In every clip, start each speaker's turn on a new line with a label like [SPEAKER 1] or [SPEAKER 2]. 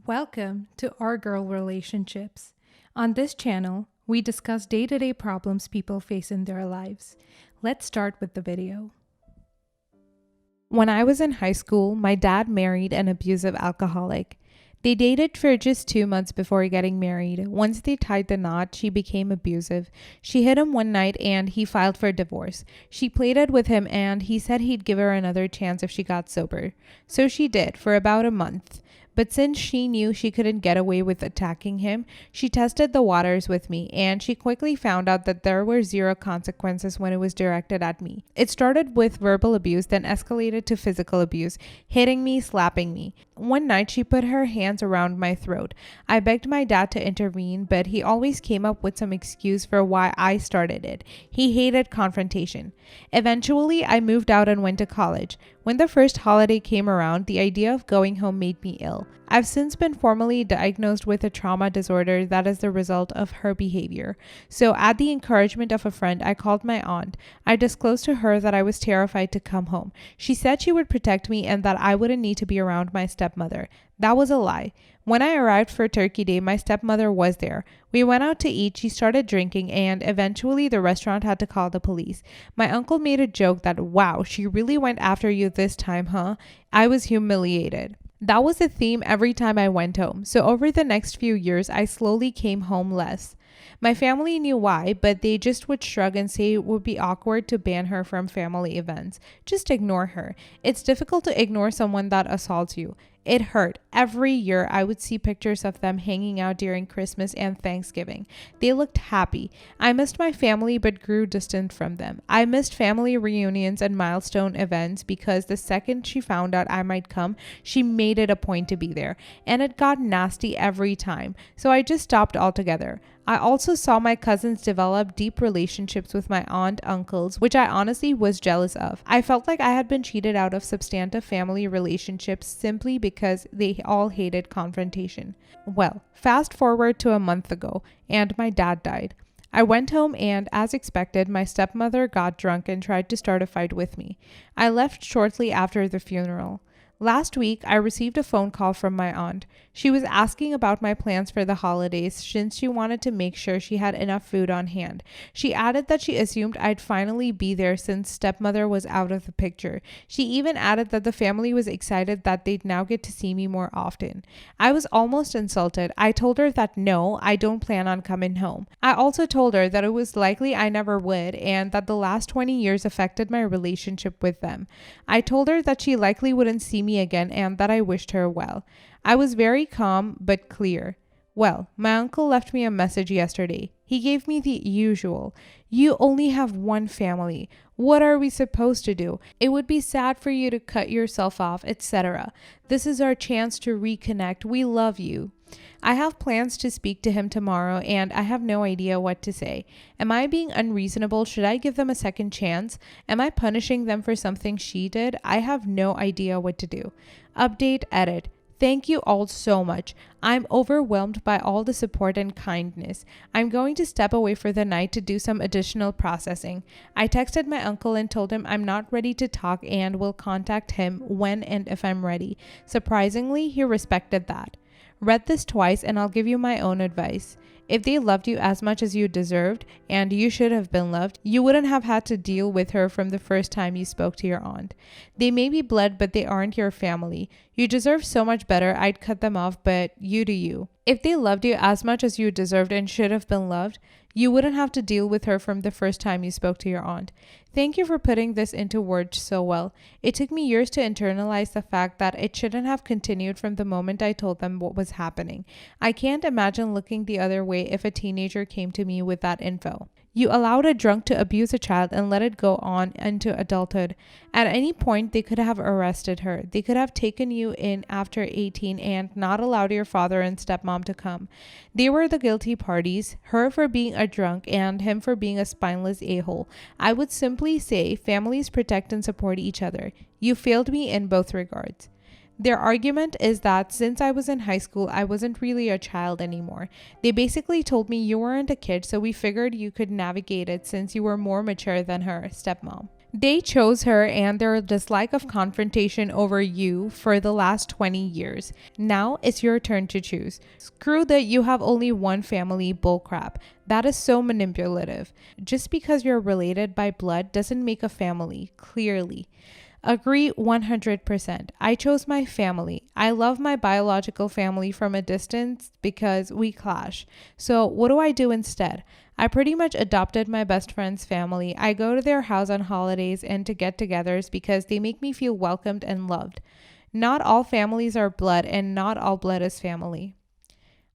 [SPEAKER 1] Welcome to Our Girl Relationships. On this channel, we discuss day-to-day problems people face in their lives. Let's start with the video. When I was in high school, my dad married an abusive alcoholic. They dated for just 2 months before getting married. Once they tied the knot, she became abusive. She hit him one night and he filed for divorce. She pleaded with him and he said he'd give her another chance if she got sober. So she did for about a month. But since she knew she couldn't get away with attacking him, she tested the waters with me, and she quickly found out that there were zero consequences when it was directed at me. It started with verbal abuse, then escalated to physical abuse, hitting me, slapping me. One night, she put her hands around my throat. I begged my dad to intervene, but he always came up with some excuse for why I started it. He hated confrontation. Eventually, I moved out and went to college. When the first holiday came around, the idea of going home made me ill. I've since been formally diagnosed with a trauma disorder that is the result of her behavior. So, at the encouragement of a friend, I called my aunt. I disclosed to her that I was terrified to come home. She said she would protect me and that I wouldn't need to be around my stepmother. That was a lie. When I arrived for Turkey Day, my stepmother was there. We went out to eat, she started drinking, and eventually the restaurant had to call the police. My uncle made a joke that, "Wow, she really went after you this time, huh?" I was humiliated. That was a theme every time I went home. So over the next few years, I slowly came home less. My family knew why, but they just would shrug and say it would be awkward to ban her from family events. Just ignore her. It's difficult to ignore someone that assaults you. It hurt. Every year, I would see pictures of them hanging out during Christmas and Thanksgiving. They looked happy. I missed my family but grew distant from them. I missed family reunions and milestone events because the second she found out I might come, she made it a point to be there. And it got nasty every time. So I just stopped altogether. I also saw my cousins develop deep relationships with my aunt, uncles, which I honestly was jealous of. I felt like I had been cheated out of substantive family relationships simply because they all hated confrontation. Well, fast forward to a month ago, and my dad died. I went home and, as expected, my stepmother got drunk and tried to start a fight with me. I left shortly after the funeral. Last week, I received a phone call from my aunt. She was asking about my plans for the holidays since she wanted to make sure she had enough food on hand. She added that she assumed I'd finally be there since stepmother was out of the picture. She even added that the family was excited that they'd now get to see me more often. I was almost insulted. I told her that no, I don't plan on coming home. I also told her that it was likely I never would and that the last 20 years affected my relationship with them. I told her that she likely wouldn't see me again and that I wished her well. I was very calm but clear. Well, my uncle left me a message yesterday. He gave me the usual. "You only have one family. What are we supposed to do? It would be sad for you to cut yourself off, etc. This is our chance to reconnect. We love you." I have plans to speak to him tomorrow and I have no idea what to say. Am I being unreasonable? Should I give them a second chance? Am I punishing them for something she did? I have no idea what to do. Update edit. Thank you all so much. I'm overwhelmed by all the support and kindness. I'm going to step away for the night to do some additional processing. I texted my uncle and told him I'm not ready to talk and will contact him when and if I'm ready. Surprisingly, he respected that. Read this twice and I'll give you my own advice. If they loved you as much as you deserved, and you should have been loved, you wouldn't have had to deal with her from the first time you spoke to your aunt. They may be blood, but they aren't your family. You deserve so much better. I'd cut them off, but you do you. If they loved you as much as you deserved and should have been loved, you wouldn't have to deal with her from the first time you spoke to your aunt. Thank you for putting this into words so well. It took me years to internalize the fact that it shouldn't have continued from the moment I told them what was happening. I can't imagine looking the other way if a teenager came to me with that info. You allowed a drunk to abuse a child and let it go on into adulthood. At any point, they could have arrested her. They could have taken you in after 18 and not allowed your father and stepmom to come. They were the guilty parties, her for being a drunk and him for being a spineless a-hole. I would simply say families protect and support each other. You failed me in both regards. Their argument is that since I was in high school, I wasn't really a child anymore. They basically told me you weren't a kid, so we figured you could navigate it since you were more mature than her stepmom. They chose her and their dislike of confrontation over you for the last 20 years. Now it's your turn to choose. Screw that you have only one family bullcrap. That is so manipulative. Just because you're related by blood doesn't make a family, clearly. Agree 100%. I chose my family. I love my biological family from a distance because we clash. So, what do I do instead? I pretty much adopted my best friend's family. I go to their house on holidays and to get togethers because they make me feel welcomed and loved. Not all families are blood, and not all blood is family.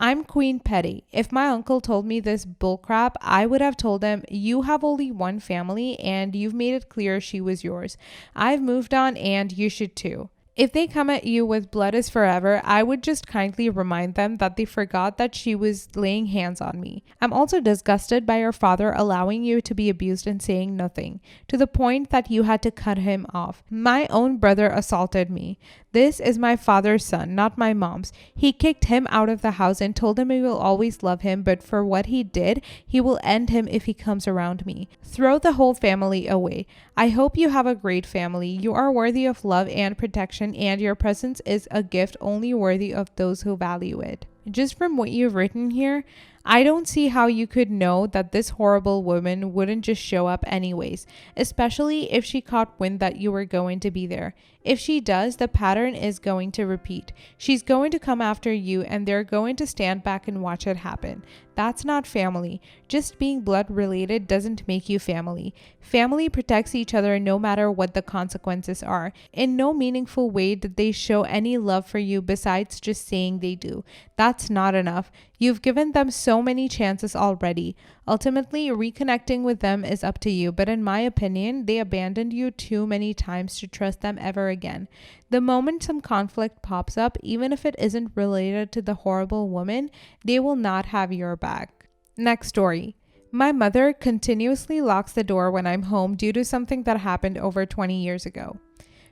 [SPEAKER 1] I'm Queen Petty. If my uncle told me this bullcrap, I would have told him, you have only one family and you've made it clear she was yours. I've moved on and you should too. If they come at you with blood is forever, I would just kindly remind them that they forgot that she was laying hands on me. I'm also disgusted by your father allowing you to be abused and saying nothing, to the point that you had to cut him off. My own brother assaulted me. This is my father's son, not my mom's. He kicked him out of the house and told him he will always love him, but for what he did, he will end him if he comes around me. Throw the whole family away. I hope you have a great family. You are worthy of love and protection, and your presence is a gift only worthy of those who value it. Just from what you've written here, I don't see how you could know that this horrible woman wouldn't just show up anyways, especially if she caught wind that you were going to be there. If she does, the pattern is going to repeat. She's going to come after you and they're going to stand back and watch it happen. That's not family. Just being blood related doesn't make you family. Family protects each other no matter what the consequences are. In no meaningful way did they show any love for you besides just saying they do. That's not enough. You've given them so many chances already. Ultimately, reconnecting with them is up to you, but in my opinion, they abandoned you too many times to trust them ever again. The moment some conflict pops up, even if it isn't related to the horrible woman, they will not have your back. Next story. My mother continuously locks the door when I'm home due to something that happened over 20 years ago.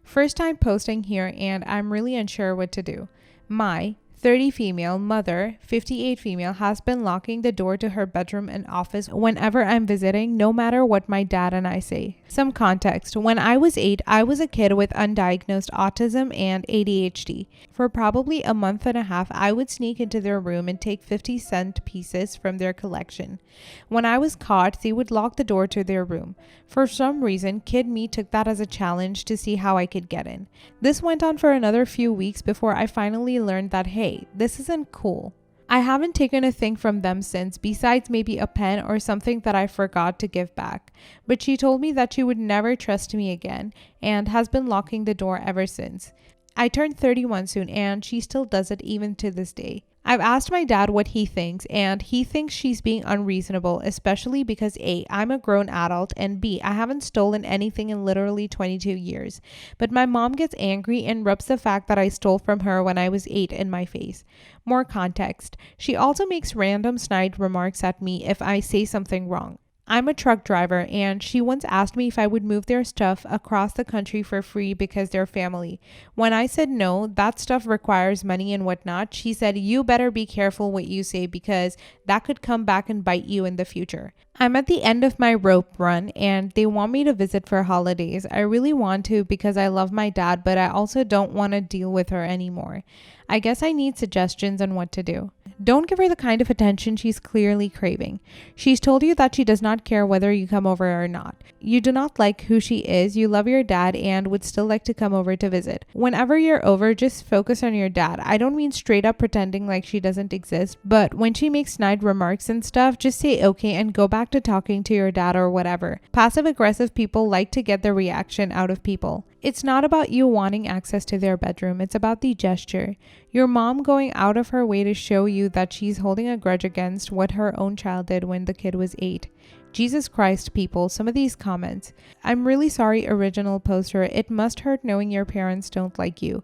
[SPEAKER 1] First time posting here and I'm really unsure what to do. My 30 female mother, 58 female, has been locking the door to her bedroom and office whenever I'm visiting, no matter what my dad and I say. Some context. When I was 8, I was a kid with undiagnosed autism and ADHD. For probably a month and a half, I would sneak into their room and take 50-cent pieces from their collection. When I was caught, they would lock the door to their room. For some reason, kid me took that as a challenge to see how I could get in. This went on for another few weeks before I finally learned that, hey, this isn't cool. I haven't taken a thing from them since, besides maybe a pen or something that I forgot to give back. But she told me that she would never trust me again and has been locking the door ever since. I turned 31 soon and she still does it even to this day. I've asked my dad what he thinks, and he thinks she's being unreasonable, especially because A, I'm a grown adult, and B, I haven't stolen anything in literally 22 years. But my mom gets angry and rubs the fact that I stole from her when I was 8 in my face. More context. She also makes random snide remarks at me if I say something wrong. I'm a truck driver, and she once asked me if I would move their stuff across the country for free because they're family. When I said no, that stuff requires money and whatnot, she said, you better be careful what you say because that could come back and bite you in the future. I'm at the end of my rope run and they want me to visit for holidays. I really want to because I love my dad, but I also don't want to deal with her anymore. I guess I need suggestions on what to do. Don't give her the kind of attention she's clearly craving. She's told you that she does not care whether you come over or not. You do not like who she is, you love your dad, and would still like to come over to visit. Whenever you're over, just focus on your dad. I don't mean straight up pretending like she doesn't exist, but when she makes snide remarks and stuff, just say okay and go back to talking to your dad or whatever. Passive-aggressive people like to get the reaction out of people. It's not about you wanting access to their bedroom, it's about the gesture. Your mom going out of her way to show you that she's holding a grudge against what her own child did when the kid was 8. Jesus Christ, people, some of these comments. I'm really sorry, original poster. It must hurt knowing your parents don't like you.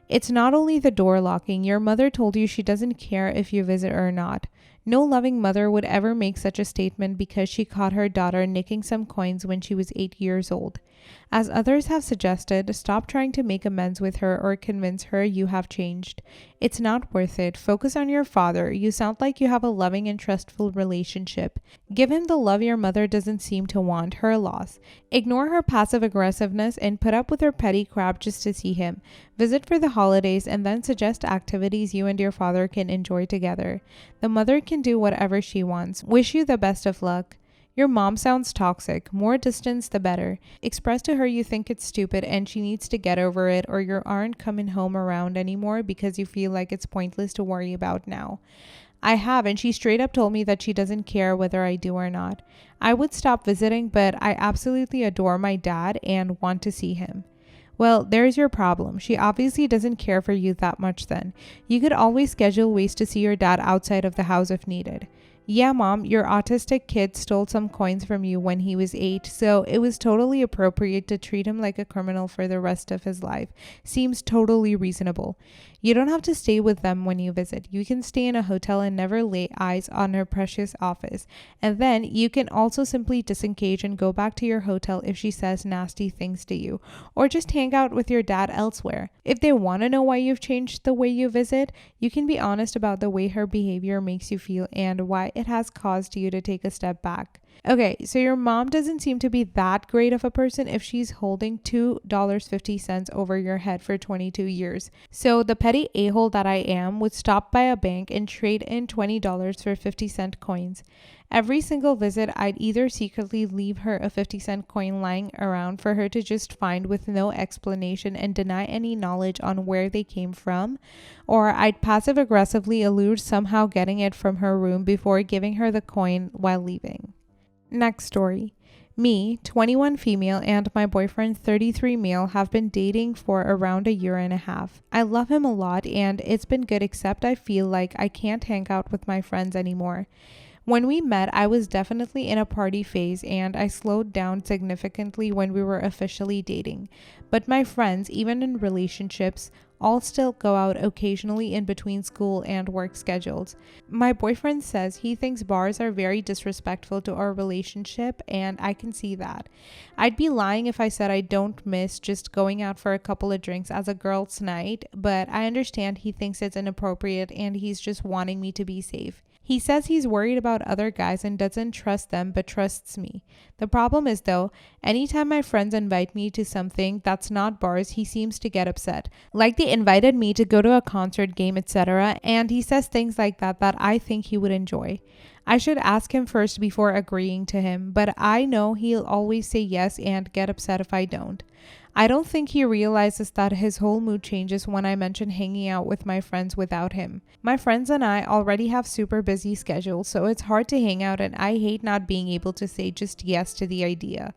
[SPEAKER 1] It's not only the door locking. Your mother told you she doesn't care if you visit or not. No loving mother would ever make such a statement because she caught her daughter nicking some coins when she was 8 years old. As others have suggested, stop trying to make amends with her or convince her you have changed. It's not worth it. Focus on your father. You sound like you have a loving and trustful relationship. Give him the love your mother doesn't seem to want, her loss. Ignore her passive aggressiveness and put up with her petty crap just to see him. Visit for the holidays and then suggest activities you and your father can enjoy together. The mother can do whatever she wants. Wish you the best of luck. Your mom sounds toxic. More distance, the better. Express to her you think it's stupid and she needs to get over it, or you aren't coming home around anymore because you feel like it's pointless to worry about now. I have, and she straight up told me that she doesn't care whether I do or not. I would stop visiting, but I absolutely adore my dad and want to see him. Well, there's your problem. She obviously doesn't care for you that much then. You could always schedule ways to see your dad outside of the house if needed. Yeah, mom, your autistic kid stole some coins from you when he was 8, so it was totally appropriate to treat him like a criminal for the rest of his life. Seems totally reasonable. You don't have to stay with them when you visit. You can stay in a hotel and never lay eyes on her precious office. And then you can also simply disengage and go back to your hotel if she says nasty things to you, or just hang out with your dad elsewhere. If they want to know why you've changed the way you visit, you can be honest about the way her behavior makes you feel and why it has caused you to take a step back. Okay, so your mom doesn't seem to be that great of a person if she's holding $2.50 over your head for 22 years. So the petty a-hole that I am would stop by a bank and trade in $20 for 50-cent coins. Every single visit, I'd either secretly leave her a 50-cent coin lying around for her to just find with no explanation and deny any knowledge on where they came from, or I'd passive-aggressively elude somehow getting it from her room before giving her the coin while leaving. Next story. Me, 21 female, and my boyfriend, 33 male, have been dating for around a year and a half. I love him a lot and it's been good, except I feel like I can't hang out with my friends anymore. When we met, I was definitely in a party phase and I slowed down significantly when we were officially dating. But my friends, even in relationships, all still go out occasionally in between school and work schedules. My boyfriend says he thinks bars are very disrespectful to our relationship, and I can see that. I'd be lying if I said I don't miss just going out for a couple of drinks as a girls' night, but I understand he thinks it's inappropriate and he's just wanting me to be safe. He says he's worried about other guys and doesn't trust them but trusts me. The problem is though, anytime my friends invite me to something that's not bars, he seems to get upset. Like they invited me to go to a concert, game, etc. and he says things like that I think he would enjoy. I should ask him first before agreeing to him, but I know he'll always say yes and get upset if I don't. I don't think he realizes that his whole mood changes when I mention hanging out with my friends without him. My friends and I already have super busy schedules, so it's hard to hang out and I hate not being able to say just yes to the idea.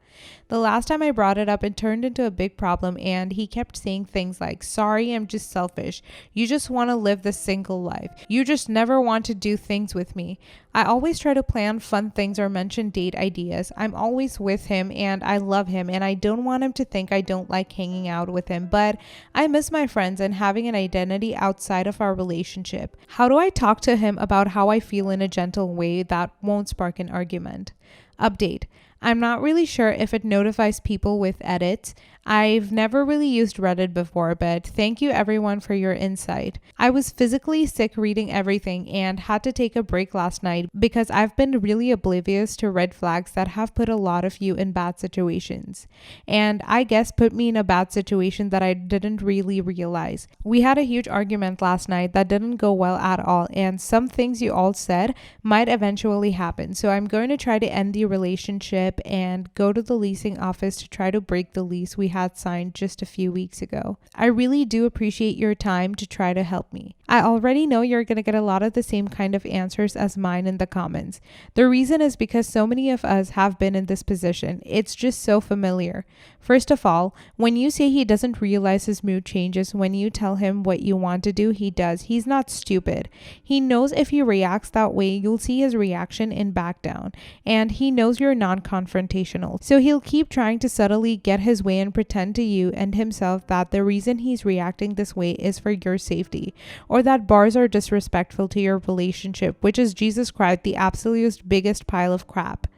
[SPEAKER 1] The last time I brought it up, it turned into a big problem and he kept saying things like, "Sorry, I'm just selfish. You just want to live the single life. You just never want to do things with me." I always try to plan fun things or mention date ideas. I'm always with him and I love him and I don't want him to think I don't like hanging out with him, but I miss my friends and having an identity outside of our relationship. How do I talk to him about how I feel in a gentle way that won't spark an argument? Update. I'm not really sure if it notifies people with edits. I've never really used Reddit before, but thank you everyone for your insight. I was physically sick reading everything and had to take a break last night because I've been really oblivious to red flags that have put a lot of you in bad situations. And I guess put me in a bad situation that I didn't really realize. We had a huge argument last night that didn't go well at all, and some things you all said might eventually happen. So I'm going to try to end the relationship and go to the leasing office to try to break the lease we had signed just a few weeks ago. I really do appreciate your time to try to help me. I already know you're going to get a lot of the same kind of answers as mine in the comments. The reason is because so many of us have been in this position. It's just so familiar. First of all, when you say he doesn't realize his mood changes when you tell him what you want to do, he does. He's not stupid. He knows if he reacts that way, you'll see his reaction and back down. And he knows you're non-confrontational. So he'll keep trying to subtly get his way and pretend to you and himself that the reason he's reacting this way is for your safety, or that bars are disrespectful to your relationship, which is Jesus Christ, the absolute biggest pile of crap.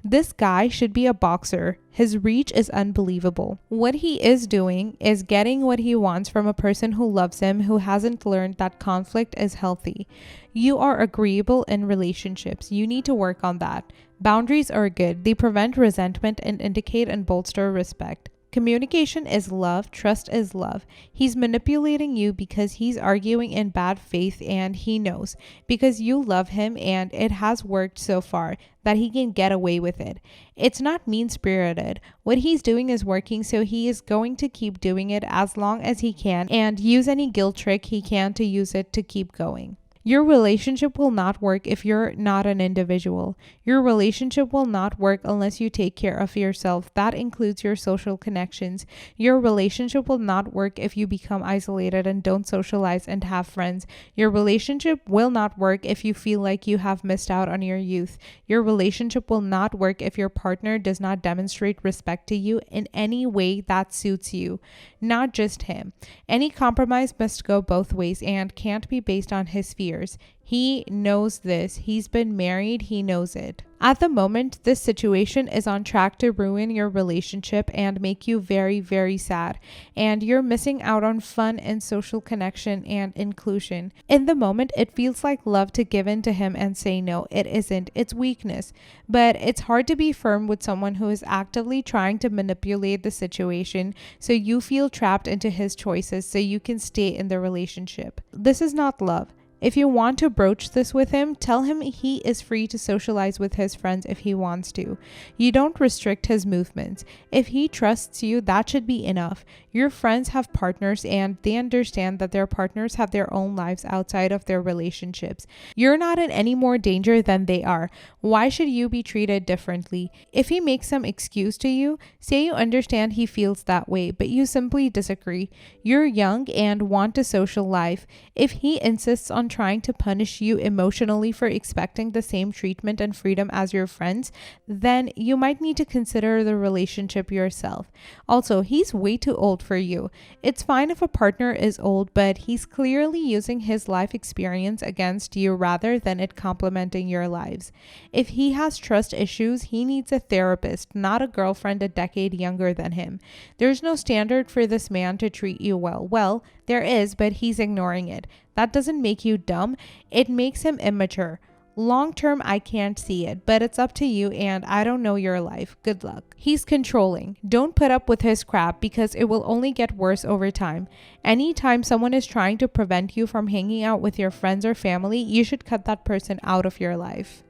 [SPEAKER 1] This guy should be a boxer. His reach is unbelievable. What he is doing is getting what he wants from a person who loves him, who hasn't learned that conflict is healthy. You are agreeable in relationships. You need to work on that. Boundaries are good. They prevent resentment and indicate and bolster respect. Communication is love. Trust is love. He's manipulating you because he's arguing in bad faith, and he knows because you love him and it has worked so far that he can get away with it. It's not mean-spirited. What he's doing is working, so he is going to keep doing it as long as he can and use any guilt trick he can to use it to keep going. Your relationship will not work if you're not an individual. Your relationship will not work unless you take care of yourself. That includes your social connections. Your relationship will not work if you become isolated and don't socialize and have friends. Your relationship will not work if you feel like you have missed out on your youth. Your relationship will not work if your partner does not demonstrate respect to you in any way that suits you, not just him. Any compromise must go both ways and can't be based on his fears. He knows this. He's been married. He knows it. At the moment, this situation is on track to ruin your relationship and make you very, very sad. And you're missing out on fun and social connection and inclusion. In the moment, it feels like love to give in to him and say no. It isn't. It's weakness. But it's hard to be firm with someone who is actively trying to manipulate the situation so you feel trapped into his choices so you can stay in the relationship. This is not love. If you want to broach this with him, tell him he is free to socialize with his friends if he wants to. You don't restrict his movements. If he trusts you, that should be enough. Your friends have partners and they understand that their partners have their own lives outside of their relationships. You're not in any more danger than they are. Why should you be treated differently? If he makes some excuse to you, say you understand he feels that way, but you simply disagree. You're young and want a social life. If he insists on trying to punish you emotionally for expecting the same treatment and freedom as your friends, then you might need to consider the relationship yourself. Also, he's way too old for you. It's fine if a partner is old, but he's clearly using his life experience against you rather than it complementing your lives. If he has trust issues, he needs a therapist, not a girlfriend a decade younger than him. There's no standard for this man to treat you well. Well, there is, but he's ignoring it. That doesn't make you dumb. It makes him immature. Long term, I can't see it, but it's up to you and I don't know your life. Good luck. He's controlling. Don't put up with his crap because it will only get worse over time. Anytime someone is trying to prevent you from hanging out with your friends or family, you should cut that person out of your life.